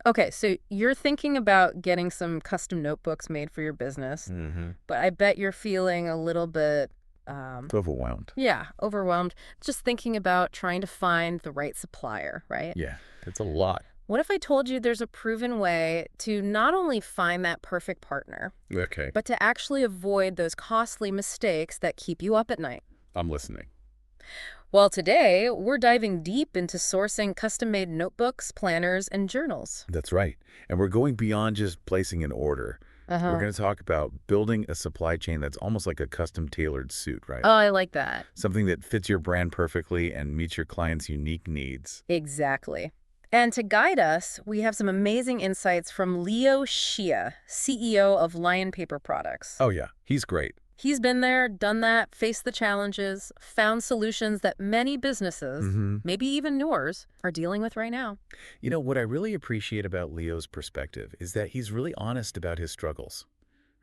Okay, so you're thinking about getting some custom notebooks made for your business, Mm-hmm. but I bet you're feeling a little bit, Overwhelmed. yeah, overwhelmed just thinking about trying to find the right supplier, right? Yeah, it's a lot. What if I told you there's a proven way to not only find that perfect partner, Okay, but to actually avoid those costly mistakes that keep you up at night? I'm listening. Well, today, we're diving deep into sourcing custom-made notebooks, planners, and journals. That's right. And we're going beyond just placing an order. We're Uh-huh. going to talk about building a supply chain that's almost like a custom tailored suit, right? Oh, I like that. Something that fits your brand perfectly and meets your client's unique needs. Exactly. And to guide us, we have some amazing insights from Leo Shia, CEO of Lion Paper Products. Oh, yeah, he's great. He's been there, done that, faced the challenges, found solutions that many businesses, Mm-hmm. maybe even yours, are dealing with right now. You know, what I really appreciate about Leo's perspective is that he's really honest about his struggles,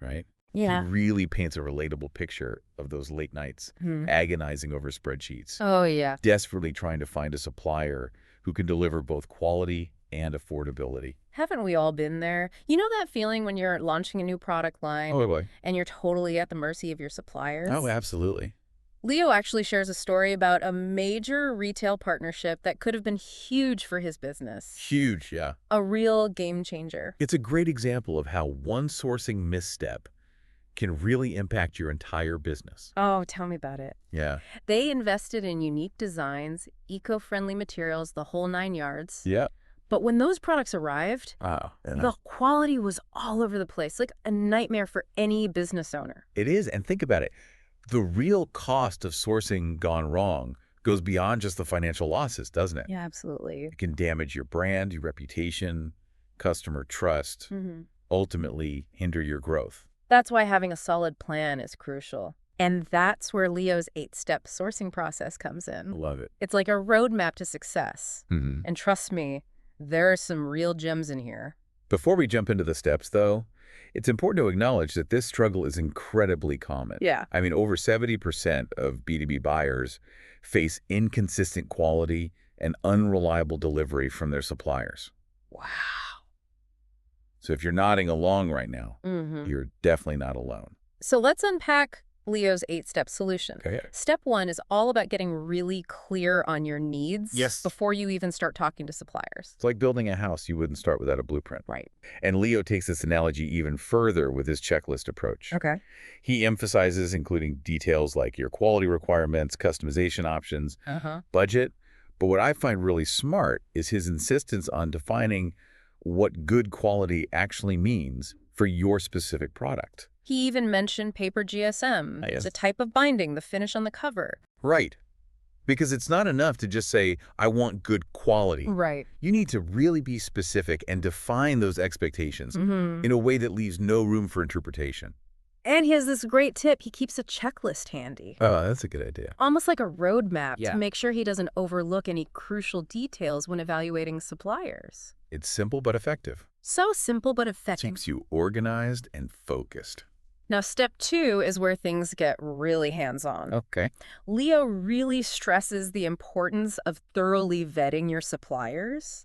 right? He Yeah. really paints a relatable picture of those late nights, Hmm. agonizing over spreadsheets, Oh, yeah. desperately trying to find a supplier who can deliver both quality and affordability. Haven't we all been there? You know that feeling when you're launching a new product line Oh, boy. and you're totally at the mercy of your suppliers? Oh, absolutely. Leo actually shares a story about a major retail partnership that could have been huge for his business. Huge, yeah. A real game changer. It's a great example of how one sourcing misstep can really impact your entire business. Oh, tell me about it. Yeah. They invested in unique designs, eco-friendly materials, the whole 9 yards. Yeah. But when those products arrived, Oh, the quality was all over the place, like a nightmare for any business owner. it is. And think about it. The real cost of sourcing gone wrong goes beyond just the financial losses, doesn't it? Yeah, absolutely. It can damage your brand, your reputation, customer trust, ultimately hinder your growth. That's why having a solid plan is crucial. And that's where Leo's 8-step sourcing process comes in. Love it. It's like a roadmap to success. Mm-hmm. And trust me, there are some real gems in here. Before we jump into the steps, though, it's important to acknowledge that this struggle is incredibly common. Yeah. I mean, over 70% of B2B buyers face inconsistent quality and unreliable delivery from their suppliers. Wow. So if you're nodding along right now, Mm-hmm. you're definitely not alone. So let's unpack Leo's 8-step solution. Okay. Step 1 is all about getting really clear on your needs Yes. before you even start talking to suppliers. It's like building a house. You wouldn't start without a blueprint. Right. And Leo takes this analogy even further with his checklist approach. Okay. He emphasizes including details like your quality requirements, customization options, Uh-huh. budget. But what I find really smart is his insistence on defining what good quality actually means for your specific product. He even mentioned paper GSM, Ah, yes. the type of binding, the finish on the cover. Right. Because it's not enough to just say, I want good quality. Right. You need to really be specific and define those expectations Mm-hmm. in a way that leaves no room for interpretation. And he has this great tip. He keeps a checklist handy. Oh, that's a good idea. Almost like a roadmap Yeah. to make sure he doesn't overlook any crucial details when evaluating suppliers. It's simple but effective. So simple but effective. Keeps you organized and focused. Now, step 2 is where things get really hands-on. Okay. Leo really stresses the importance of thoroughly vetting your suppliers.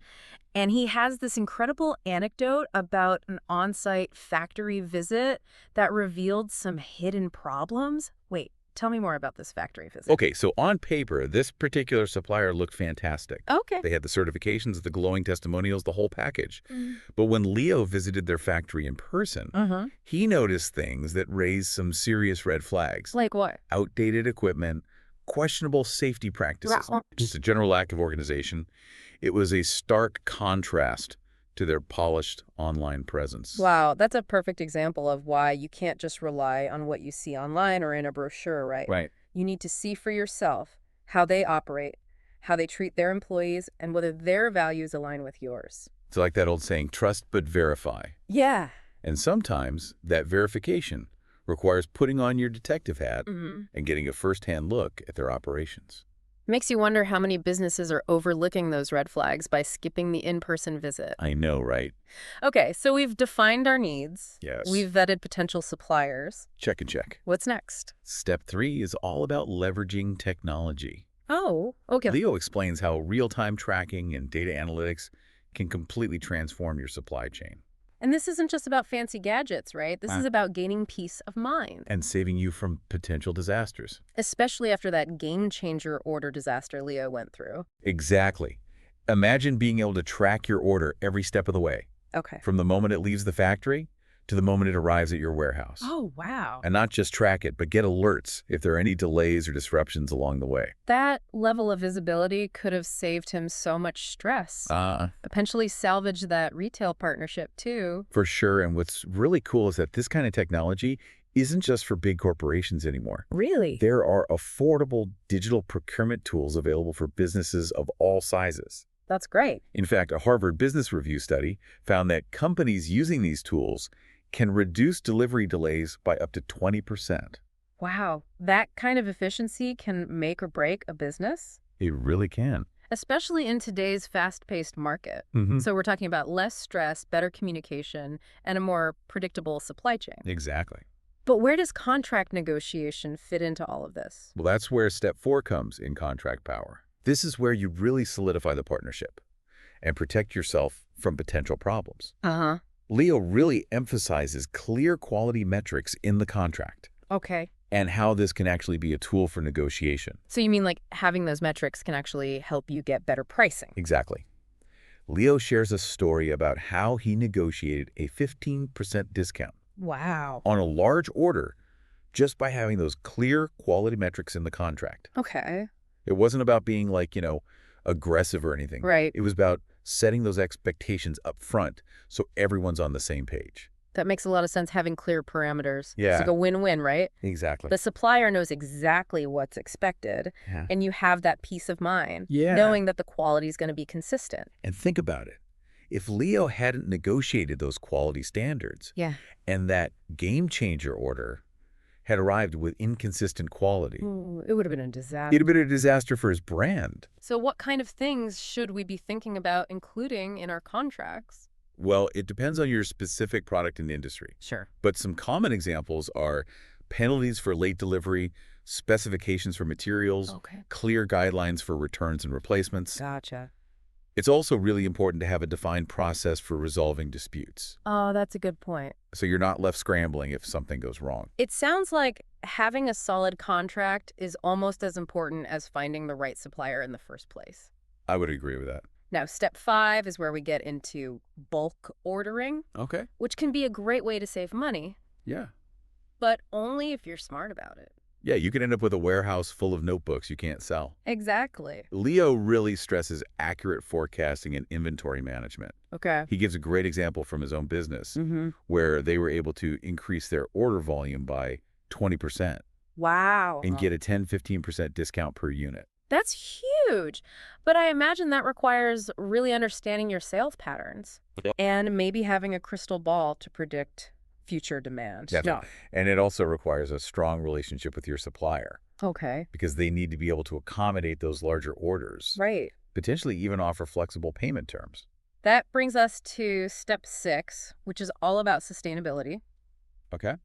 And he has this incredible anecdote about an on-site factory visit that revealed some hidden problems. Wait, tell me more about this factory visit. Okay, so on paper, this particular supplier looked fantastic. Okay. They had the certifications, the glowing testimonials, the whole package. Mm. But when Leo visited their factory in person, Uh-huh. he noticed things that raised some serious red flags. Like what? Outdated equipment, questionable safety practices, Right. just a general lack of organization. It was a stark contrast to their polished online presence. Wow, that's a perfect example of why you can't just rely on what you see online or in a brochure, right? Right. You need to see for yourself how they operate, how they treat their employees, and whether their values align with yours. It's like that old saying, trust but verify. Yeah. And sometimes that verification requires putting on your detective hat Mm-hmm. and getting a first-hand look at their operations. Makes you wonder how many businesses are overlooking those red flags by skipping the in-person visit. I know, right? Okay, so we've defined our needs. Yes. We've vetted potential suppliers. Check and check. What's next? Step 3 is all about leveraging technology. Oh, okay. Leo explains how real-time tracking and data analytics can completely transform your supply chain And this isn't just about fancy gadgets, right? This uh, is about gaining peace of mind, and saving you from potential disasters. especially after that game-changer order disaster Leo went through. Exactly. Imagine being able to track your order every step of the way, Okay. from the moment it leaves the factory to the moment it arrives at your warehouse. Oh, wow. And not just track it, but get alerts if there are any delays or disruptions along the way. That level of visibility could have saved him so much stress. Potentially salvage that retail partnership, too. For sure. And what's really cool is that this kind of technology isn't just for big corporations anymore. Really? There are affordable digital procurement tools available for businesses of all sizes. That's great. In fact, a Harvard Business Review study found that companies using these tools can reduce delivery delays by up to 20%. Wow. That kind of efficiency can make or break a business, It really can. especially in today's fast-paced market. Mm-hmm. So we're talking about less stress, better communication, and a more predictable supply chain. Exactly. But where does contract negotiation fit into all of this? Well, that's where step 4 comes in contract power. This is where you really solidify the partnership and protect yourself from potential problems. Uh-huh. Leo really emphasizes clear quality metrics in the contract Okay. and how this can actually be a tool for negotiation. So you mean like having those metrics can actually help you get better pricing? Exactly. Leo shares a story about how he negotiated a 15% discount Wow. on a large order just by having those clear quality metrics in the contract. Okay. It wasn't about being like, aggressive or anything. Right. It was about setting those expectations up front so everyone's on the same page. That makes a lot of sense, having clear parameters. Yeah. It's like a win-win, right? Exactly. The supplier knows exactly what's expected, Yeah. and you have that peace of mind, Yeah. knowing that the quality is going to be consistent. And think about it. If Leo hadn't negotiated those quality standards Yeah. and that game changer order had arrived with inconsistent quality, Ooh, it would have been a disaster. it'd have been a disaster for his brand. So what kind of things should we be thinking about including in our contracts? Well, it depends on your specific product and industry. Sure. But some common examples are penalties for late delivery, specifications for materials, Okay. clear guidelines for returns and replacements. Gotcha. It's also really important to have a defined process for resolving disputes, Oh, that's a good point. so you're not left scrambling if something goes wrong. It sounds like having a solid contract is almost as important as finding the right supplier in the first place. I would agree with that. Now, step 5 is where we get into bulk ordering, Okay. which can be a great way to save money, Yeah. but only if you're smart about it. Yeah, you could end up with a warehouse full of notebooks you can't sell. Exactly. Leo really stresses accurate forecasting and inventory management. Okay. He gives a great example from his own business Mm-hmm. where they were able to increase their order volume by 20% Wow. and get a 10–15% discount per unit. That's huge. But I imagine that requires really understanding your sales patterns and maybe having a crystal ball to predict future demand. Definitely. And it also requires a strong relationship with your supplier Okay. because they need to be able to accommodate those larger orders, Right. potentially even offer flexible payment terms. That brings us to step 6, which is all about sustainability. Okay?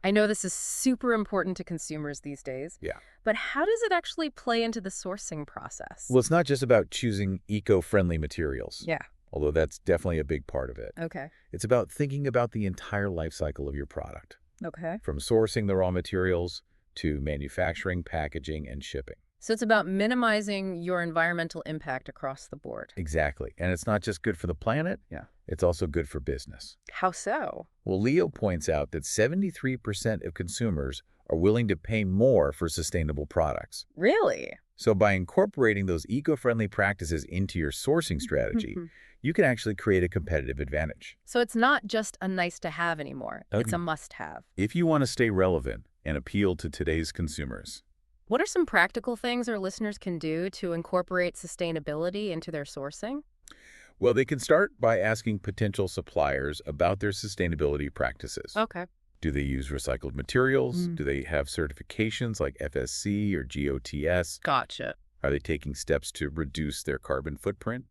I know this is super important to consumers these days. Yeah. But how does it actually play into the sourcing process? Well, it's not just about choosing eco-friendly materials, Yeah. although that's definitely a big part of it. Okay. It's about thinking about the entire life cycle of your product, Okay. from sourcing the raw materials to manufacturing, packaging, and shipping. So it's about minimizing your environmental impact across the board. Exactly. And it's not just good for the planet. Yeah. It's also good for business. How so? Well, Leo points out that 73% of consumers are willing to pay more for sustainable products. Really? So by incorporating those eco-friendly practices into your sourcing strategy, you can actually create a competitive advantage. So it's not just a nice to have anymore. Okay. It's a must have. If you want to stay relevant and appeal to today's consumers. What are some practical things our listeners can do to incorporate sustainability into their sourcing? Well, they can start by asking potential suppliers about their sustainability practices. Okay. Do they use recycled materials? Do they have certifications like FSC or GOTS? Gotcha. Are they taking steps to reduce their carbon footprint?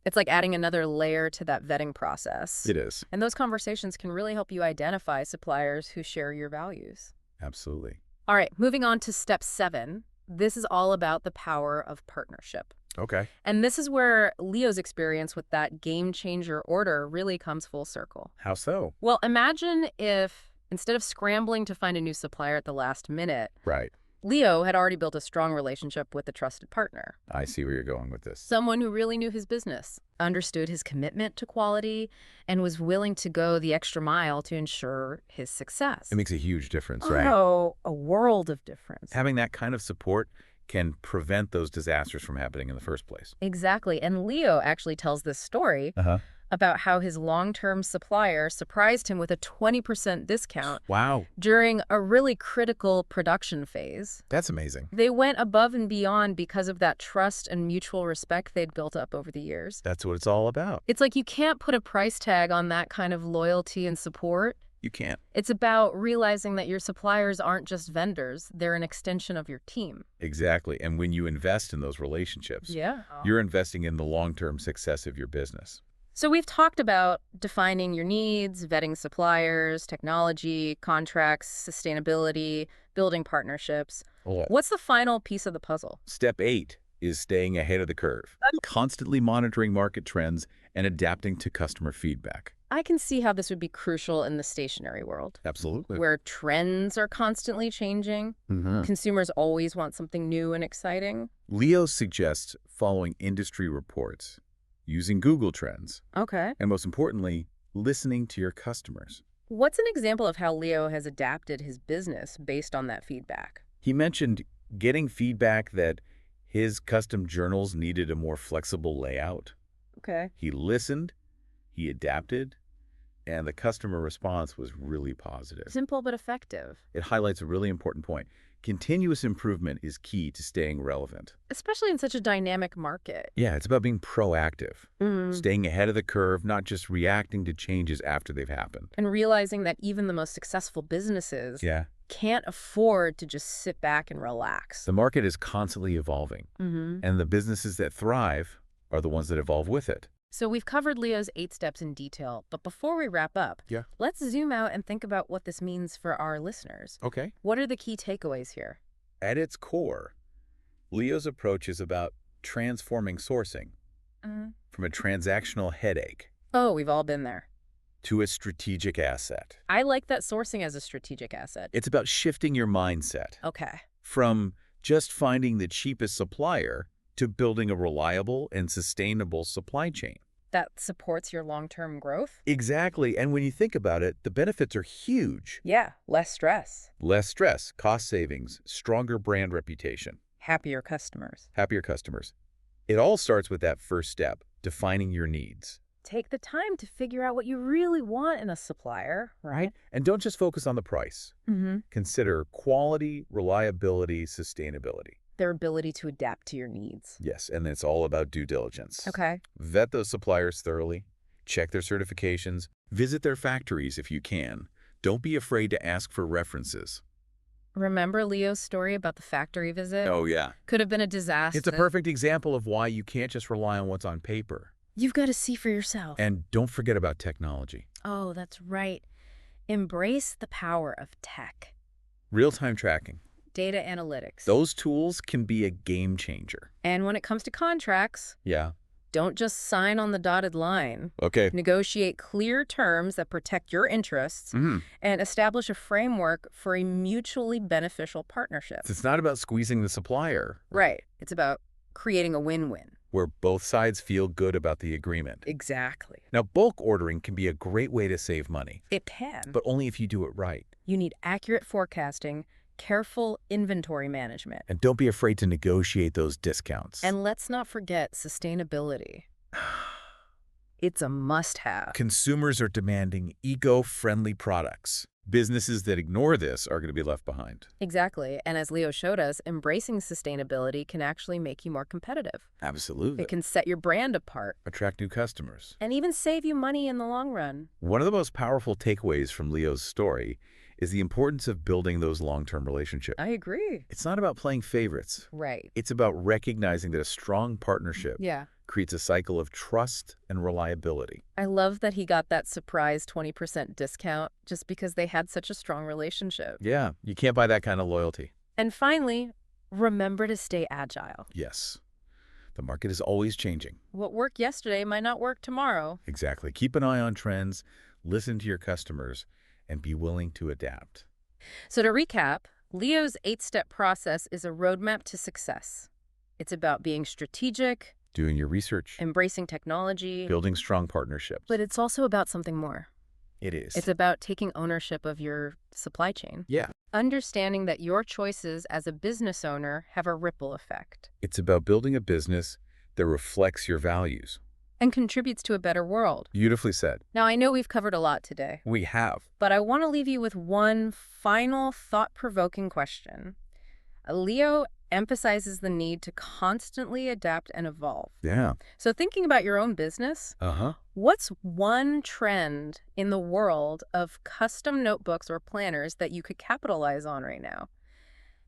It's like adding another layer to that vetting process. It is. And those conversations can really help you identify suppliers who share your values. Absolutely. All right, moving on to step 7. This is all about the power of partnership. Okay. And this is where Leo's experience with that game changer order really comes full circle. How so? Well, imagine if instead of scrambling to find a new supplier at the last minute, Right. Leo had already built a strong relationship with a trusted partner. I see where you're going with this. Someone who really knew his business, understood his commitment to quality, and was willing to go the extra mile to ensure his success. It makes a huge difference, right? Oh, a world of difference. Having that kind of support can prevent those disasters from happening in the first place. Exactly. And Leo actually tells this story Uh-huh. about how his long-term supplier surprised him with a 20% discount Wow. during a really critical production phase. That's amazing. They went above and beyond because of that trust and mutual respect they'd built up over the years. That's what it's all about. It's like you can't put a price tag on that kind of loyalty and support. You can't. It's about realizing that your suppliers aren't just vendors, they're an extension of your team. Exactly. And when you invest in those relationships, Yeah. you're investing in the long-term success of your business. So we've talked about defining your needs, vetting suppliers, technology, contracts, sustainability, building partnerships. Yeah. What's the final piece of the puzzle? Step 8 is staying ahead of the curve, constantly monitoring market trends and adapting to customer feedback. I can see how this would be crucial in the stationery world, Absolutely. where trends are constantly changing. Consumers always want something new and exciting. Leo suggests following industry reports, using Google Trends, Okay. and most importantly, listening to your customers. What's an example of how Leo has adapted his business based on that feedback? He mentioned getting feedback that his custom journals needed a more flexible layout. Okay. He listened, he adapted, and the customer response was really positive. Simple but effective. It highlights a really important point. Continuous improvement is key to staying relevant. Especially in such a dynamic market. Yeah, it's about being proactive, Mm. staying ahead of the curve, not just reacting to changes after they've happened. And realizing that even the most successful businesses Yeah, can't afford to just sit back and relax. the market is constantly evolving, and the businesses that thrive are the ones that evolve with it. So we've covered Leo's 8 steps in detail, but before we wrap up, Yeah. let's zoom out and think about what this means for our listeners. Okay. What are the key takeaways here? At its core, Leo's approach is about transforming sourcing from a transactional headache Oh, we've all been there. to a strategic asset. I like that sourcing as a strategic asset. It's about shifting your mindset Okay. from just finding the cheapest supplier to building a reliable and sustainable supply chain. That supports your long-term growth? Exactly. And when you think about it, the benefits are huge. Yeah, less stress. Less stress, cost savings, stronger brand reputation, Happier customers. happier customers. It all starts with that first step, defining your needs. Take the time to figure out what you really want in a supplier, right? And don't just focus on the price. Consider quality, reliability, sustainability. Their ability to adapt to your needs. Yes, and it's all about due diligence. Okay. Vet those suppliers thoroughly, check their certifications, visit their factories if you can. Don't be afraid to ask for references. Remember Leo's story about the factory visit? Oh, yeah. Could have been a disaster. It's a perfect example of why you can't just rely on what's on paper. You've got to see for yourself. And don't forget about technology. Oh, that's right. Embrace the power of tech. Real-time tracking. Data analytics. Those tools can be a game changer. And when it comes to contracts, Yeah. don't just sign on the dotted line. Okay. Negotiate clear terms that protect your interests and establish a framework for a mutually beneficial partnership. It's not about squeezing the supplier. Right. It's about creating a win-win. Where both sides feel good about the agreement. Exactly. Now, bulk ordering can be a great way to save money, It can. but only if you do it right. You need accurate forecasting, careful inventory management. And don't be afraid to negotiate those discounts. And let's not forget sustainability. It's a must-have. Consumers are demanding eco-friendly products. Businesses that ignore this are going to be left behind. Exactly. And as Leo showed us, embracing sustainability can actually make you more competitive. Absolutely. It can set your brand apart Attract new customers. and even save you money in the long run. One of the most powerful takeaways from Leo's story is the importance of building those long-term relationships. I agree. It's not about playing favorites. Right. It's about recognizing that a strong partnership Yeah. creates a cycle of trust and reliability. I love that he got that surprise 20% discount just because they had such a strong relationship. Yeah, you can't buy that kind of loyalty. And finally, remember to stay agile. Yes. The market is always changing. What worked yesterday might not work tomorrow. Exactly. Keep an eye on trends, listen to your customers, and be willing to adapt. So to recap, Leo's 8-step process is a roadmap to success. It's about being strategic, Doing your research, embracing technology, building strong partnerships. but it's also about something more. It is. It's about taking ownership of your supply chain. Yeah. Understanding that your choices as a business owner have a ripple effect It's about building a business that reflects your values. and contributes to a better world. Beautifully said. Now, I know we've covered a lot today, We have. but I want to leave you with one final thought-provoking question. Leo emphasizes the need to constantly adapt and evolve. Yeah. So thinking about your own business, Uh-huh. what's one trend in the world of custom notebooks or planners that you could capitalize on right now?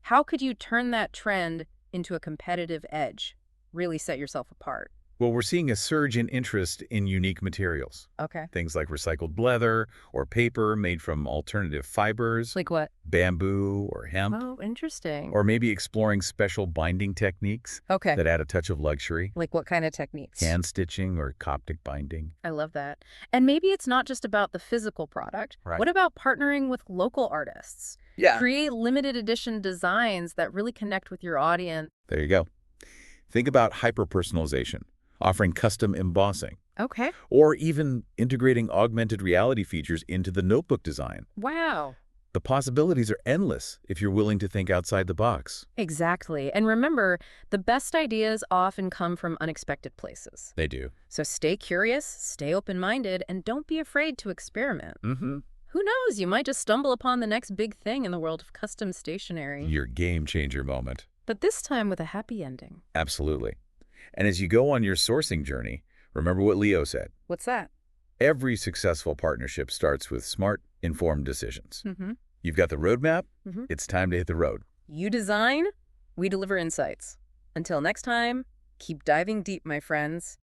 How could you turn that trend into a competitive edge? Really set yourself apart. Well, we're seeing a surge in interest in unique materials. Okay. Things like recycled leather or paper made from alternative fibers, Like what? bamboo or hemp, Oh, interesting. or maybe exploring special binding techniques Okay. that add a touch of luxury. Like what kind of techniques? Hand stitching or Coptic binding. I love that. And maybe it's not just about the physical product. Right. What about partnering with local artists? Yeah. Create limited edition designs that really connect with your audience. There you go. Think about hyper-personalization, offering custom embossing, Okay. or even integrating augmented reality features into the notebook design. Wow. The possibilities are endless if you're willing to think outside the box. Exactly. And remember, the best ideas often come from unexpected places. They do. So stay curious, stay open-minded, and don't be afraid to experiment. Mm-hmm. Who knows, you might just stumble upon the next big thing in the world of custom stationery. Your game changer moment. But this time with a happy ending. Absolutely. And as you go on your sourcing journey, remember what Leo said. What's that? Every successful partnership starts with smart, informed decisions. Mm-hmm. You've got the roadmap. Mm-hmm. It's time to hit the road. You design, we deliver insights. Until next time, keep diving deep, my friends.